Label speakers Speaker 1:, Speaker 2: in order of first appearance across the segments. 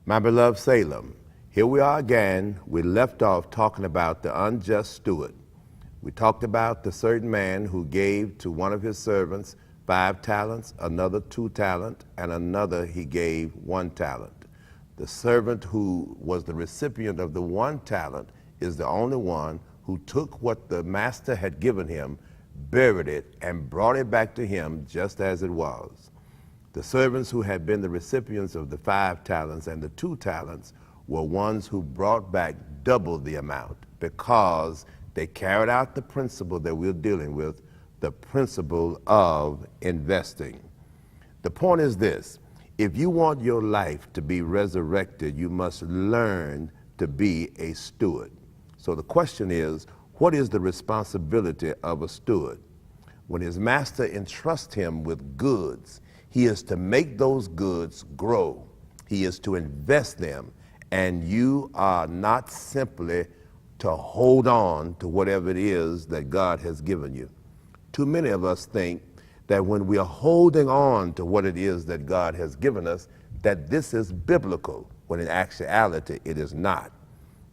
Speaker 1: My beloved Salem, here we are again. We left off talking about the unjust steward. We talked about the certain man who gave to one of his servants 5 talents, another 2 talents, and another he gave 1 talent. The servant who was the recipient of the 1 talent is the only one who took what the master had given him, buried it, and brought it back to him just as it was. The servants who had been the recipients of the 5 talents and the 2 talents were ones who brought back double the amount because they carried out the principle that we're dealing with, the principle of investing. The point is this: if you want your life to be resurrected, you must learn to be a steward. So the question is, what is the responsibility of a steward? When his master entrusts him with goods, he is to make those goods grow. He is to invest them, and you are not simply to hold on to whatever it is that God has given you. Too many of us think that when we are holding on to what it is that God has given us, that this is biblical, when in actuality it is not.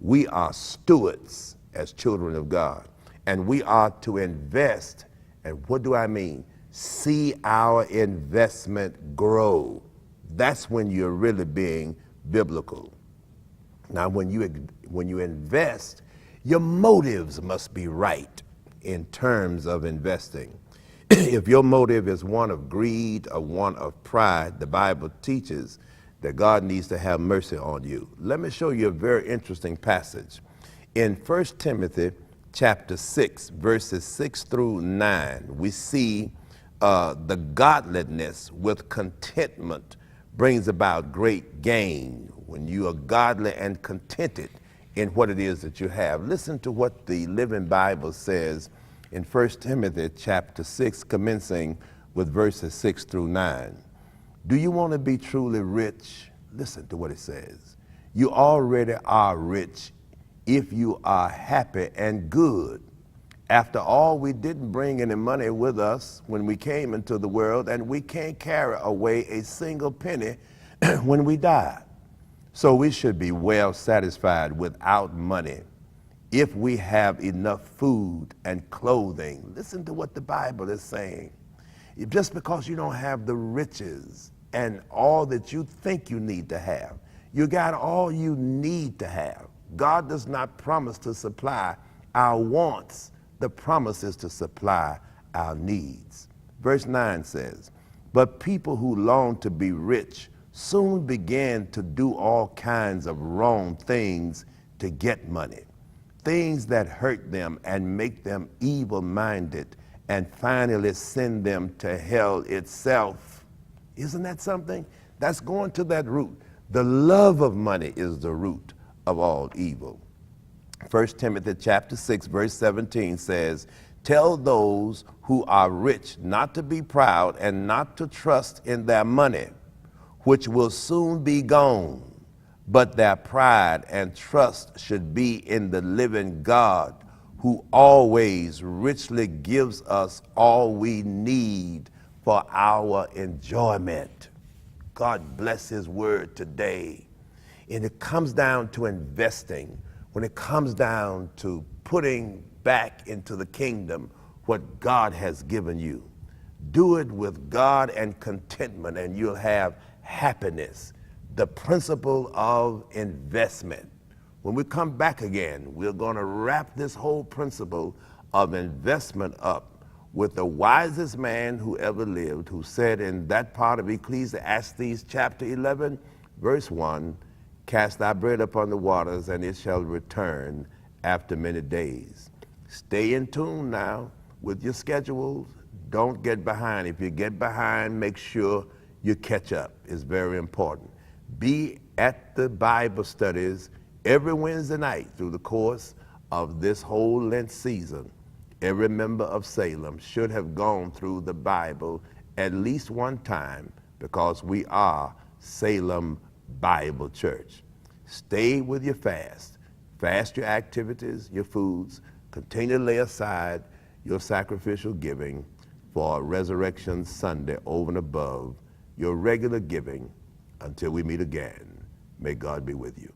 Speaker 1: We are stewards as children of God, and we are to invest. And what do I mean? See our investment grow. That's when you're really being biblical. Now, when you invest, your motives must be right in terms of investing. If your motive is one of greed or one of pride, the Bible teaches that God needs to have mercy on you. Let me show you a very interesting passage. In 1 Timothy chapter 6, verses 6 through 9, we see the godliness with contentment brings about great gain. When you are godly and contented in what it is that you have. Listen to what the Living Bible says in 1 Timothy chapter 6, commencing with verses 6 through 9. Do you want to be truly rich? Listen to what it says. You already are rich if you are happy and good. After all, we didn't bring any money with us when we came into the world, and we can't carry away a single penny when we die. So we should be well satisfied without money if we have enough food and clothing. Listen to what the Bible is saying. Just because you don't have the riches and all that you think you need to have, you got all you need to have. God does not promise to supply our wants. The promise is to supply our needs. Verse 9 says, but people who long to be rich soon began to do all kinds of wrong things to get money, things that hurt them and make them evil-minded and finally send them to hell itself. Isn't that something? That's going to that root. The love of money is the root of all evil. 1 Timothy chapter 6, verse 17 says, tell those who are rich not to be proud and not to trust in their money, which will soon be gone, but their pride and trust should be in the living God, who always richly gives us all we need for our enjoyment. God bless his word today. And it comes down to investing. When it comes down to putting back into the kingdom what God has given you, do it with God and contentment, and you'll have happiness. The principle of investment. When we come back again, we're going to wrap this whole principle of investment up with the wisest man who ever lived, who said in that part of Ecclesiastes chapter 11, verse 1, cast thy bread upon the waters, and it shall return after many days. Stay in tune now with your schedules. Don't get behind. If you get behind, make sure you catch up. It's very important. Be at the Bible studies every Wednesday night through the course of this whole Lent season. Every member of Salem should have gone through the Bible at least one time, because we are Salem Bible Church. Stay with your fast. Fast your activities, your foods. Continue to lay aside your sacrificial giving for Resurrection Sunday over and above your regular giving until we meet again. May God be with you.